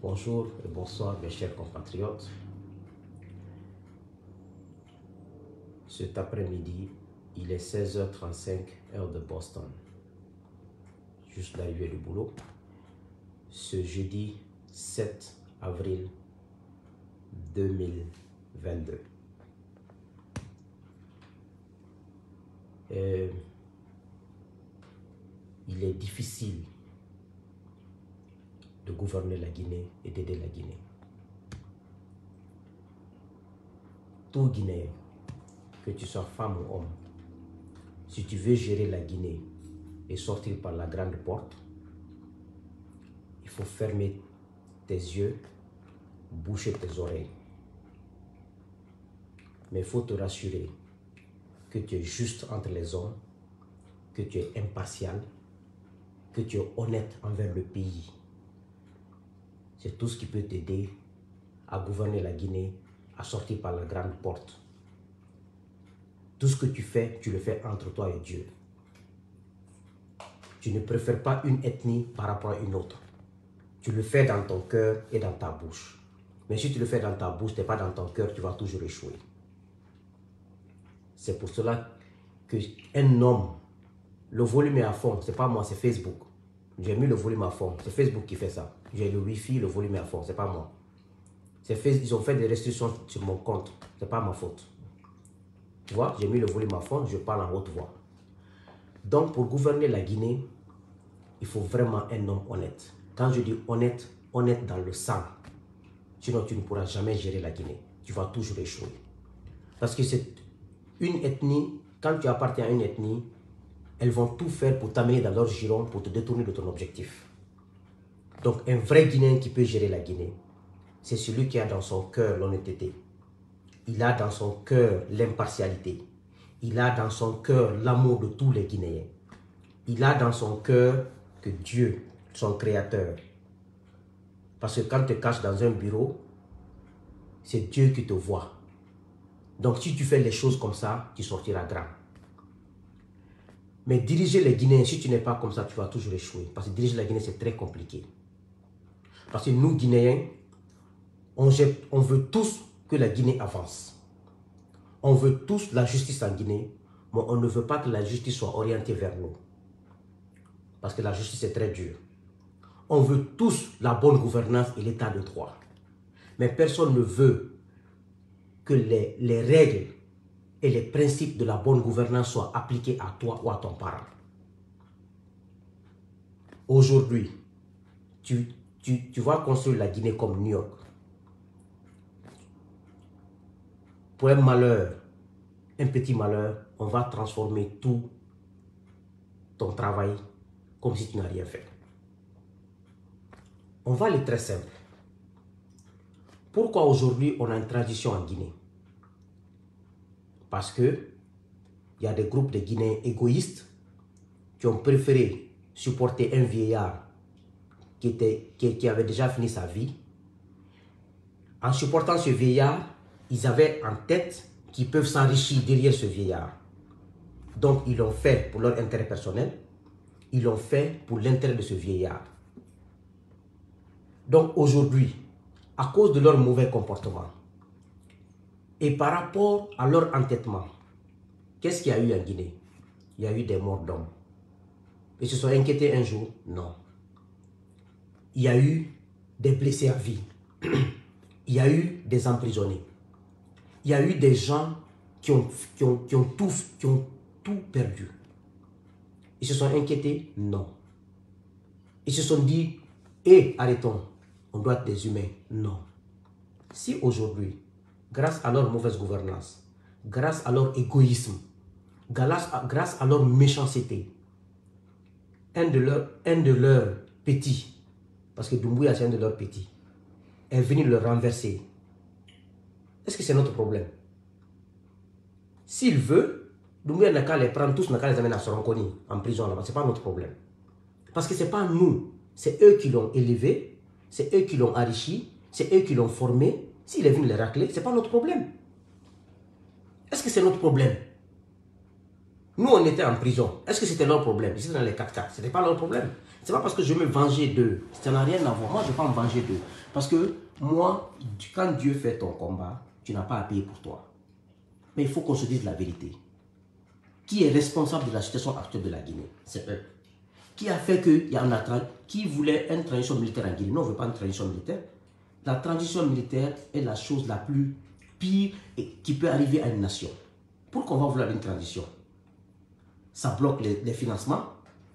Bonjour et bonsoir mes chers compatriotes. Cet après-midi, il est 16h35 heure de Boston. Juste l'arrivée du boulot. Ce jeudi 7 avril 2022. Il est difficile de gouverner la Guinée et d'aider la Guinée. Tout Guinéen, que tu sois femme ou homme, si tu veux gérer la Guinée et sortir par la grande porte, il faut fermer tes yeux, boucher tes oreilles. Mais il faut te rassurer que tu es juste entre les hommes, que tu es impartial, que tu es honnête envers le pays. C'est tout ce qui peut t'aider à gouverner la Guinée, à sortir par la grande porte. Tout ce que tu fais, tu le fais entre toi et Dieu. Tu ne préfères pas une ethnie par rapport à une autre. Tu le fais dans ton cœur et dans ta bouche. Mais si tu le fais dans ta bouche, tu n'es pas dans ton cœur, tu vas toujours échouer. C'est pour cela qu'un homme, le volume est à fond, ce n'est pas moi, c'est Facebook. J'ai mis le volume à fond, c'est Facebook qui fait ça. J'ai le Wi-Fi, le volume est à fond, ce n'est pas moi. Ils ont fait des restrictions sur mon compte, ce n'est pas ma faute. Tu vois, j'ai mis le volume à fond, je parle en haute voix. Donc, pour gouverner la Guinée, il faut vraiment un homme honnête. Quand je dis honnête, honnête dans le sang. Sinon, tu ne pourras jamais gérer la Guinée. Tu vas toujours échouer. Parce que c'est une ethnie, quand tu appartiens à une ethnie, elles vont tout faire pour t'amener dans leur giron, pour te détourner de ton objectif. Donc, un vrai Guinéen qui peut gérer la Guinée, c'est celui qui a dans son cœur l'honnêteté. Il a dans son cœur l'impartialité. Il a dans son cœur l'amour de tous les Guinéens. Il a dans son cœur que Dieu, son créateur. Parce que quand tu te caches dans un bureau, c'est Dieu qui te voit. Donc si tu fais les choses comme ça, tu sortiras grand. Mais diriger les Guinéens, si tu n'es pas comme ça, tu vas toujours échouer. Parce que diriger la Guinée, c'est très compliqué. Parce que nous, Guinéens, on veut tous que la Guinée avance. On veut tous la justice en Guinée, mais on ne veut pas que la justice soit orientée vers nous. Parce que la justice est très dure. On veut tous la bonne gouvernance et l'état de droit. Mais personne ne veut que les règles et les principes de la bonne gouvernance soient appliqués à toi ou à ton parent. Aujourd'hui, tu vas construire la Guinée comme New York. Pour un malheur, un petit malheur, on va transformer tout ton travail comme si tu n'as rien fait. On va aller très simple. Pourquoi aujourd'hui on a une transition en Guinée? Parce que il y a des groupes de Guinéens égoïstes qui ont préféré supporter un vieillard qui avait déjà fini sa vie. En supportant ce vieillard, ils avaient en tête qu'ils peuvent s'enrichir derrière ce vieillard. Donc ils l'ont fait pour leur intérêt personnel, ils l'ont fait pour l'intérêt de ce vieillard. Donc aujourd'hui, à cause de leur mauvais comportement et par rapport à leur entêtement, qu'est-ce qu'il y a eu en Guinée? Il y a eu des morts d'hommes. Ils se sont inquiétés un jour? Non. Il y a eu des blessés à vie. Il y a eu des emprisonnés. Il y a eu des gens qui ont tout perdu. Ils se sont inquiétés? Non. Ils se sont dit, arrêtons, on doit être des humains. Non. Si aujourd'hui, grâce à leur mauvaise gouvernance, grâce à leur égoïsme, grâce à leur méchanceté, un de leurs petits, parce que Doumbouya c'est un de leurs petits, est venu le renverser, est-ce que c'est notre problème? S'il veut, Doumbouya n'a qu'à les prendre tous, n'a qu'à les amener à Soronkoni, en prison là-bas, ce n'est pas notre problème. Parce que ce n'est pas nous, c'est eux qui l'ont élevé, c'est eux qui l'ont enrichi, c'est eux qui l'ont formé. S'il est venu les racler, ce n'est pas notre problème. Est-ce que c'est notre problème? Nous, on était en prison. Est-ce que c'était leur problème? Ils étaient dans les 4x4. Ce n'était pas leur problème. Ce n'est pas parce que je me vengeais d'eux. Ça n'a rien à voir. Moi, je ne vais pas me venger d'eux. Parce que moi, quand Dieu fait ton combat, tu n'as pas à payer pour toi. Mais il faut qu'on se dise la vérité. Qui est responsable de la situation actuelle de la Guinée? C'est eux. Qui a fait qu'il y en a qui voulait une transition militaire en Guinée? Non, on ne veut pas une transition militaire. La transition militaire est la chose la plus pire qui peut arriver à une nation. Pourquoi on va vouloir une transition? Ça bloque les financements,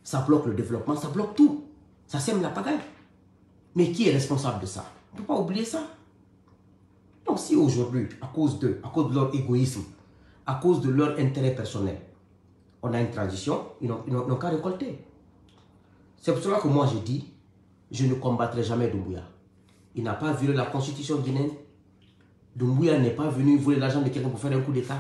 ça bloque le développement, ça bloque tout. Ça sème la pagaille. Mais qui est responsable de ça? On ne peut pas oublier ça. Donc si aujourd'hui, à cause de leur égoïsme, à cause de leur intérêt personnel, on a une transition, ils n'ont qu'à récolter. C'est pour cela que moi j'ai dit, je ne combattrai jamais Doumbouya. Il n'a pas violé la constitution guinéenne. Doumbouya n'est pas venu voler l'argent de quelqu'un pour faire un coup d'État.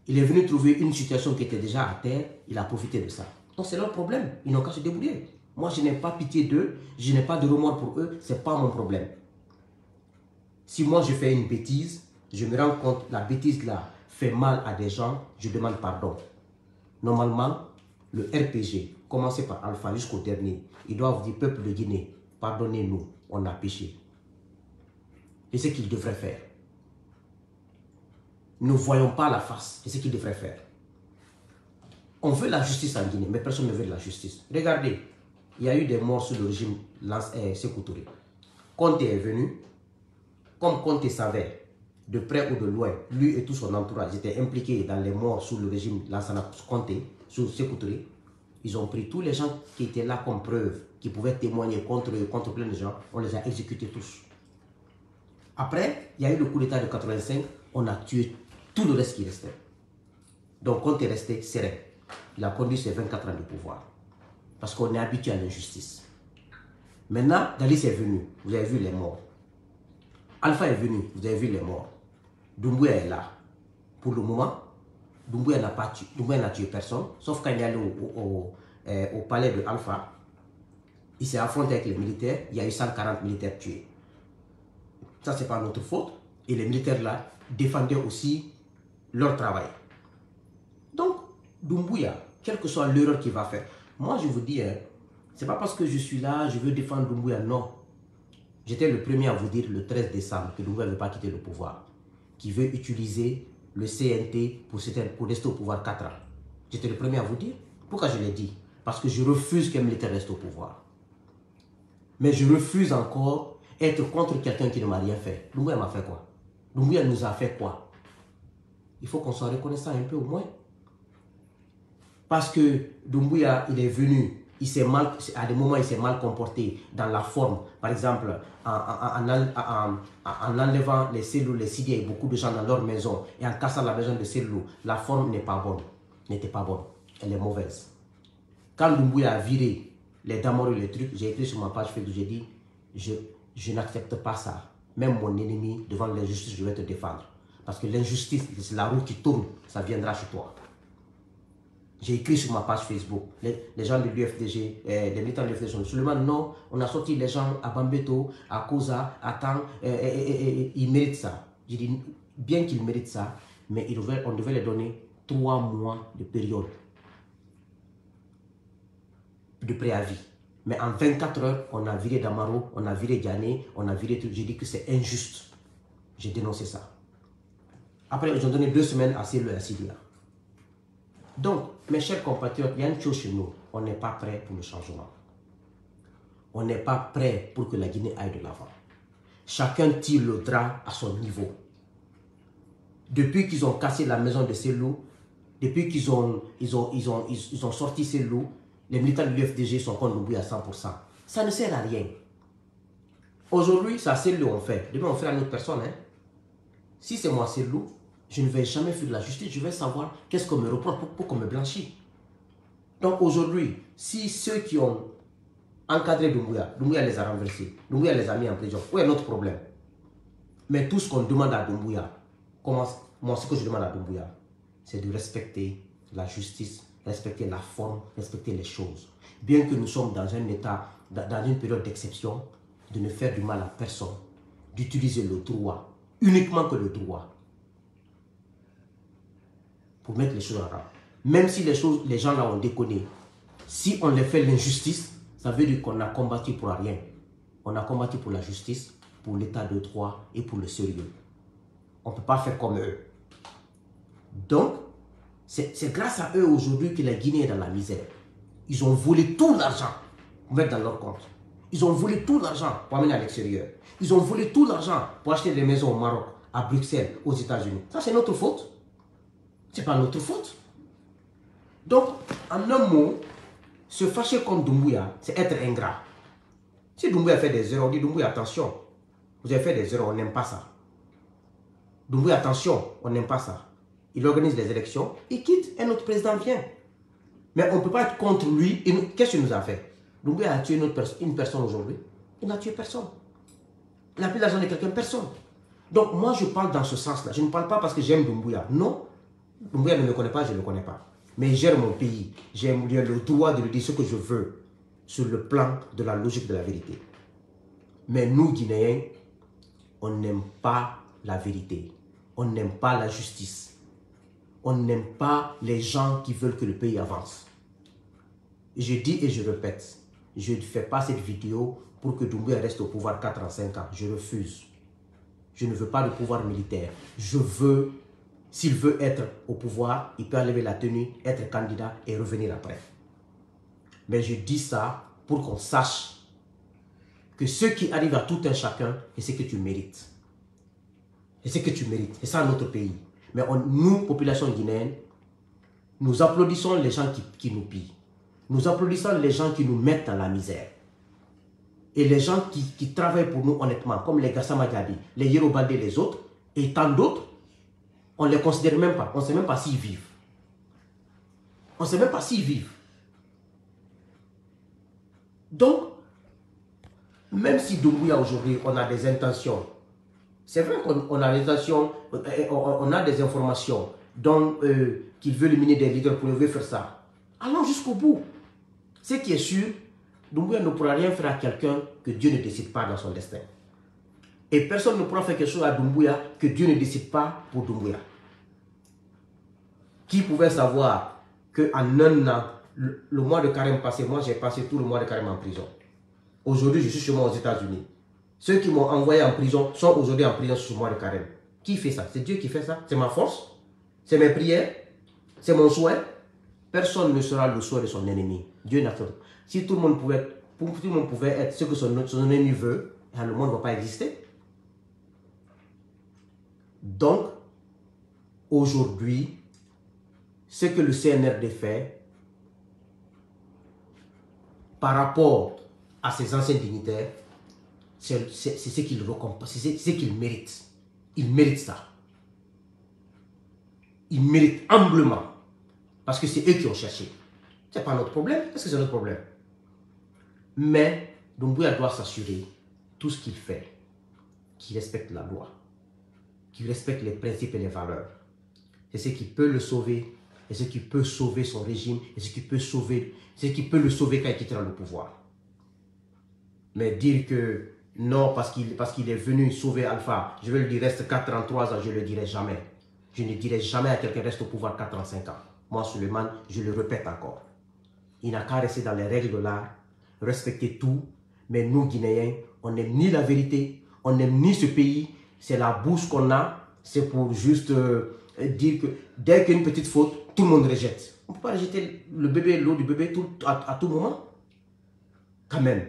Il est venu trouver une situation qui était déjà à terre, il a profité de ça. Donc c'est leur problème, ils n'ont qu'à se débrouiller. Moi je n'ai pas pitié d'eux, je n'ai pas de remords pour eux, ce n'est pas mon problème. Si moi je fais une bêtise, je me rends compte que la bêtise là fait mal à des gens, je demande pardon. Normalement, le RPG, commencé par Alpha jusqu'au dernier, ils doivent dire peuple de Guinée, pardonnez-nous, on a péché. C'est ce qu'ils devraient faire. Ne voyons pas la face, c'est ce qu'ils devraient faire. On veut la justice en Guinée, mais personne ne veut de la justice. Regardez, il y a eu des morts sous le régime Sékou Touré. Conté est venu, comme Conté savait, de près ou de loin, lui et tout son entourage étaient impliqués dans les morts sous le régime Lansana Conté, sous Sékou Touré. Ils ont pris tous les gens qui étaient là comme preuve, qui pouvaient témoigner contre plein de gens, on les a exécutés tous. Après, il y a eu le coup d'État de 85, on a tué tout le reste qui restait. Donc, Conté est resté serein. Il a conduit ses 24 ans de pouvoir. Parce qu'on est habitué à l'injustice. Maintenant, Dalis est venu, vous avez vu les morts. Alpha est venu, vous avez vu les morts. Doumbouya est là. Pour le moment, Doumbouya n'a tué personne, sauf quand il est allé au palais de Alpha. Il s'est affronté avec les militaires, il y a eu 140 militaires tués. Ça, ce n'est pas notre faute. Et les militaires là défendaient aussi leur travail. Donc, Doumbouya, quelle que soit l'erreur qu'il va faire, moi je vous dis, hein, ce n'est pas parce que je suis là, je veux défendre Doumbouya, non. J'étais le premier à vous dire le 13 décembre que Doumbouya ne veut pas quitter le pouvoir, qu'il veut utiliser le CNT pour rester au pouvoir 4 ans. J'étais le premier à vous dire. Pourquoi je l'ai dit? Parce que je refuse qu'un militaire reste au pouvoir. Mais je refuse encore être contre quelqu'un qui ne m'a rien fait. Doumbouya m'a fait quoi? Doumbouya nous a fait quoi? Il faut qu'on soit reconnaissant un peu au moins. Parce que Doumbouya, il est venu, à des moments, il s'est mal comporté dans la forme. Par exemple, en enlevant les cellules, les Sidiens et beaucoup de gens dans leur maison et en cassant la maison de cellules, la forme n'est pas bonne. N'était pas bonne. Elle est mauvaise. Quand Doumbouya a viré les Damoro et les trucs, j'ai écrit sur ma page Facebook, j'ai dit, je n'accepte pas ça. Même mon ennemi, devant l'injustice, je vais te défendre. Parce que l'injustice, c'est la roue qui tourne, ça viendra chez toi. J'ai écrit sur ma page Facebook, les gens de l'UFDG, les militants de l'UFDG sont seulement non, on a sorti les gens à Bambeto, à Koza, à Tang, ils méritent ça. J'ai dit, bien qu'ils méritent ça, mais on devait les donner 3 mois de période de préavis. Mais en 24 heures, on a viré Damaro, on a viré Diané, on a viré tout. J'ai dit que c'est injuste. J'ai dénoncé ça. Après, ils ont donné 2 semaines à Célou et à Sidia. Donc, mes chers compatriotes, il y a une chose chez nous. On n'est pas prêt pour le changement. On n'est pas prêt pour que la Guinée aille de l'avant. Chacun tire le drap à son niveau. Depuis qu'ils ont cassé la maison de Célou, depuis qu'ils ont sorti Célou, les militants de l'UFDG sont contre Doumbouya à 100%. Ça ne sert à rien. Aujourd'hui, c'est à Célou on fait. Demain, on fait à une autre personne. Hein. Si c'est moi Célou, je ne vais jamais faire de la justice. Je vais savoir qu'est-ce qu'on me reproche pour qu'on me blanchisse. Donc aujourd'hui, si ceux qui ont encadré Doumbouya les a renversés, Doumbouya les a mis en prison, où est notre problème? Mais tout ce qu'on demande à Doumbouya, moi ce que je demande à Doumbouya, c'est de respecter la justice, respecter la forme, respecter les choses. Bien que nous sommes dans un état, dans une période d'exception, de ne faire du mal à personne, d'utiliser le droit, uniquement que le droit, pour mettre les choses en rang. Même si les gens là ont déconné, si on les fait l'injustice, ça veut dire qu'on a combattu pour rien. On a combattu pour la justice, pour l'état de droit et pour le sérieux. On ne peut pas faire comme eux. Donc, c'est grâce à eux aujourd'hui que la Guinée est dans la misère. Ils ont volé tout l'argent pour mettre dans leur compte. Ils ont volé tout l'argent pour amener à l'extérieur. Ils ont volé tout l'argent pour acheter des maisons au Maroc, à Bruxelles, aux États-Unis. Ça, c'est notre faute. Ce n'est pas notre faute. Donc, en un mot, se fâcher contre Doumbouya, c'est être ingrat. Si Doumbouya fait des erreurs, on dit Doumbouya, attention, vous avez fait des erreurs, on n'aime pas ça. Doumbouya, attention, on n'aime pas ça. Il organise des élections, il quitte et notre président vient. Mais on ne peut pas être contre lui. Qu'est-ce qu'il nous a fait? Doumbouya a tué une personne aujourd'hui. Il n'a tué personne. Il a pris l'argent de quelqu'un, personne. Donc moi je parle dans ce sens-là. Je ne parle pas parce que j'aime Doumbouya. Non, Doumbouya ne me connaît pas, je ne le connais pas. Mais j'aime mon pays. J'ai le droit de lui dire ce que je veux sur le plan de la logique de la vérité. Mais nous, Guinéens, on n'aime pas la vérité. On n'aime pas la justice. On n'aime pas les gens qui veulent que le pays avance. Je dis et je répète, je ne fais pas cette vidéo pour que Doumbouya reste au pouvoir 4 ans, 5 ans. Je refuse. Je ne veux pas de pouvoir militaire. Je veux, s'il veut être au pouvoir, il peut enlever la tenue, être candidat et revenir après. Mais je dis ça pour qu'on sache que ce qui arrive à tout un chacun, c'est ce que tu mérites. C'est ce que tu mérites. C'est ça notre pays. Mais nous, population guinéenne, nous applaudissons les gens qui nous pillent. Nous applaudissons les gens qui nous mettent dans la misère. Et les gens qui travaillent pour nous honnêtement, comme les Gassama Diaby, les Yerobaldé et les autres, et tant d'autres, on ne les considère même pas. On ne sait même pas s'ils vivent. On ne sait même pas s'ils vivent. Donc, même si Doumbouya aujourd'hui, on a des intentions, c'est vrai qu'on a des intentions, on a des informations, donc qu'il veut éliminer des leaders pour lever faire ça. Allons jusqu'au bout. Ce qui est sûr, Doumbouya ne pourra rien faire à quelqu'un que Dieu ne décide pas dans son destin. Et personne ne pourra faire quelque chose à Doumbouya que Dieu ne décide pas pour Doumbouya. Qui pouvait savoir qu'en un an, le mois de carême passé, moi j'ai passé tout le mois de carême en prison. Aujourd'hui, je suis chez moi aux États-Unis. Ceux qui m'ont envoyé en prison sont aujourd'hui en prison sur le mois de carême. Qui fait ça? C'est Dieu qui fait ça. C'est ma force. C'est mes prières. C'est mon souhait. Personne ne sera le souhait de son ennemi. Dieu n'a pas. Si tout le monde pouvait être ce que son ennemi veut, le monde ne va pas exister. Donc, aujourd'hui, ce que le CNRD fait par rapport à ses anciens dignitaires, c'est ce qu'il récompense, c'est ce qu'il mérite. Il mérite ça. Il mérite humblement. Parce que c'est eux qui ont cherché. Ce n'est pas notre problème. Est-ce que c'est notre problème? Mais Doumbouya doit s'assurer, tout ce qu'il fait, qu'il respecte la loi, qu'il respecte les principes et les valeurs. C'est ce qui peut le sauver, et ce qui peut sauver son régime, et ce qui peut le sauver quand il quittera le pouvoir. Mais dire que non, parce qu'il est venu sauver Alpha, je vais lui dire reste 4 ans, 3 ans, je ne le dirai jamais. Je ne dirai jamais à quelqu'un reste au pouvoir 4 ans, 5 ans. Moi, Suleiman, je le répète encore. Il n'a qu'à rester dans les règles de l'art, respecter tout. Mais nous, Guinéens, on n'aime ni la vérité, on n'aime ni ce pays. C'est la bouche qu'on a, c'est pour juste dire que dès qu'il y a une petite faute, tout le monde rejette. On ne peut pas rejeter le bébé, l'eau du bébé à tout moment. Quand même.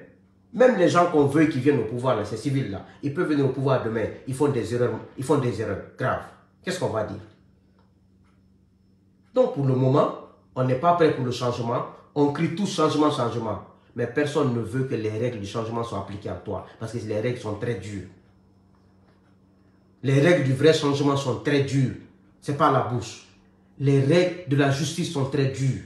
Même les gens qu'on veut qui viennent au pouvoir, là, ces civils-là, ils peuvent venir au pouvoir demain, ils font des erreurs graves. Qu'est-ce qu'on va dire? Donc pour le moment, on n'est pas prêt pour le changement. On crie tout changement, changement. Mais personne ne veut que les règles du changement soient appliquées à toi. Parce que les règles sont très dures. Les règles du vrai changement sont très dures. Ce n'est pas la bouche. Les règles de la justice sont très dures.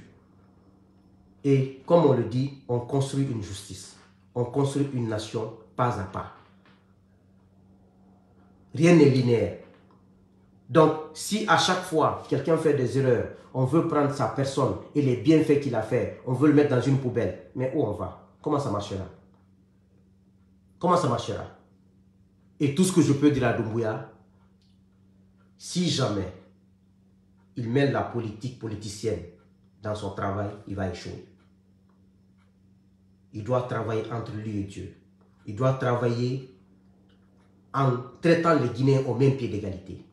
Et comme on le dit, on construit une justice. On construit une nation pas à pas. Rien n'est linéaire. Donc, si à chaque fois quelqu'un fait des erreurs, on veut prendre sa personne et les bienfaits qu'il a fait, on veut le mettre dans une poubelle, mais où on va? Comment ça marchera? Comment ça marchera? Et tout ce que je peux dire à Doumbouya, si jamais il mêle la politique politicienne dans son travail, il va échouer. Il doit travailler entre lui et Dieu. Il doit travailler en traitant les Guinéens au même pied d'égalité.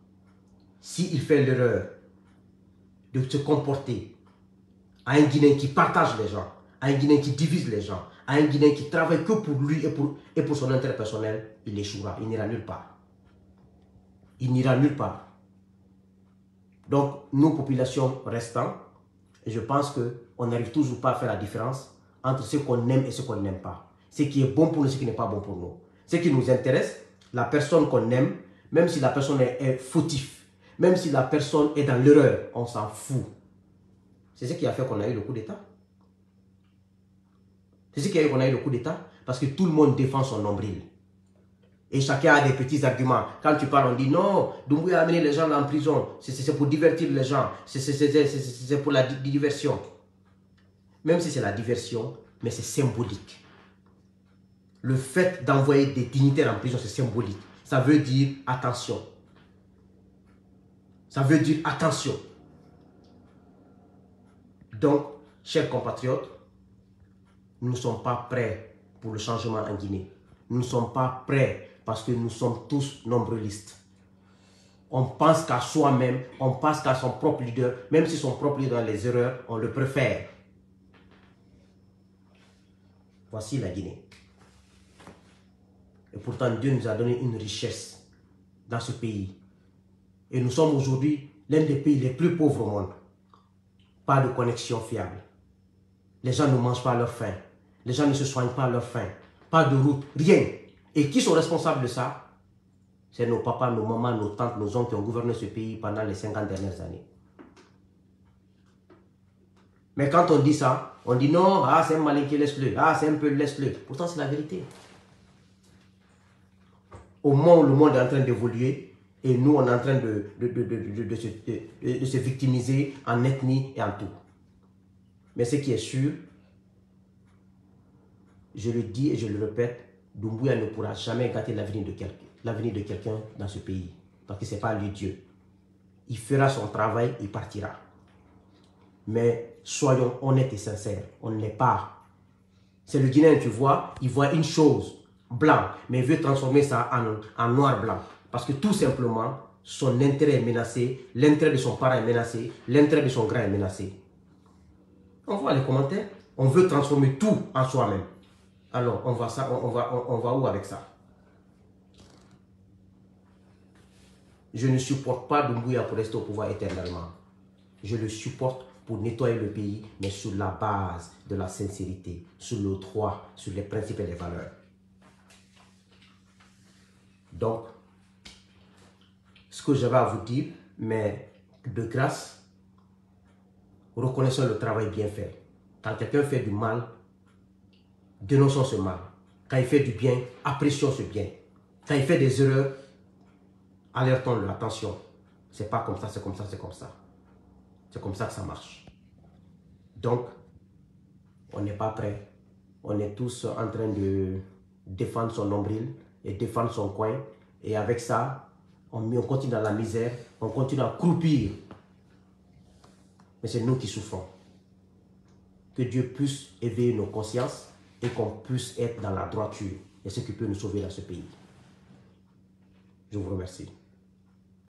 S'il fait l'erreur de se comporter à un Guinéen qui partage les gens, à un Guinéen qui divise les gens, à un Guinéen qui travaille que pour lui et pour son intérêt personnel, il échouera, il n'ira nulle part. Il n'ira nulle part. Donc, nous, populations restantes, je pense qu'on n'arrive toujours pas à faire la différence entre ce qu'on aime et ce qu'on n'aime pas. Ce qui est bon pour nous et ce qui n'est pas bon pour nous. Ce qui nous intéresse, la personne qu'on aime, même si la personne est fautive, même si la personne est dans l'erreur, on s'en fout. C'est ce qui a fait qu'on a eu le coup d'État. C'est ce qui a fait qu'on a eu le coup d'État, parce que tout le monde défend son nombril. Et chacun a des petits arguments. Quand tu parles, on dit non, Doumbouya a amené les gens en prison. C'est pour divertir les gens. C'est pour la diversion. Même si c'est la diversion, mais c'est symbolique. Le fait d'envoyer des dignitaires en prison, c'est symbolique. Ça veut dire attention. Ça veut dire attention. Donc, chers compatriotes, nous ne sommes pas prêts pour le changement en Guinée. Nous ne sommes pas prêts parce que nous sommes tous nombrilistes. On pense qu'à soi-même, on pense qu'à son propre leader, même si son propre leader a les erreurs, on le préfère. Voici la Guinée. Et pourtant, Dieu nous a donné une richesse dans ce pays. Et nous sommes aujourd'hui l'un des pays les plus pauvres au monde. Pas de connexion fiable. Les gens ne mangent pas à leur faim. Les gens ne se soignent pas à leur faim. Pas de route, rien. Et qui sont responsables de ça? C'est nos papas, nos mamans, nos tantes, nos oncles qui ont gouverné ce pays pendant les 50 dernières années. Mais quand on dit ça, on dit non, ah c'est un malinqué, laisse-le. Ah c'est un peu, laisse-le. Pourtant c'est la vérité. Au moment où le monde est en train d'évoluer, et nous on est en train de se victimiser en ethnie et en tout. Mais ce qui est sûr, je le dis et je le répète, Doumbouya ne pourra jamais gâter l'avenir de quelqu'un dans ce pays. Parce que ce n'est pas lui Dieu. Il fera son travail, il partira. Mais soyons honnêtes et sincères, on ne l'est pas. C'est le Guinéen, tu vois, il voit une chose, blanc, mais il veut transformer ça en noir-blanc. Parce que tout simplement, son intérêt est menacé, l'intérêt de son parent est menacé, l'intérêt de son grand est menacé. On voit les commentaires, on veut transformer tout en soi-même. Alors, on va où avec ça? Je ne supporte pas Doumbouya pour rester au pouvoir éternellement. Je le supporte pour nettoyer le pays, mais sur la base de la sincérité, sur le droit, sur les principes et les valeurs. Donc, ce que j'avais à vous dire, mais de grâce, reconnaissons le travail bien fait. Quand quelqu'un fait du mal, dénonçons ce mal. Quand il fait du bien, apprécions ce bien. Quand il fait des erreurs, alertons-le, attention. C'est pas comme ça, c'est comme ça, c'est comme ça. C'est comme ça que ça marche. Donc, on n'est pas prêt. On est tous en train de défendre son nombril et défendre son coin. Et avec ça, on continue dans la misère, on continue à croupir. Mais c'est nous qui souffrons. Que Dieu puisse éveiller nos consciences et qu'on puisse être dans la droiture. Et ce qui peut nous sauver dans ce pays. Je vous remercie.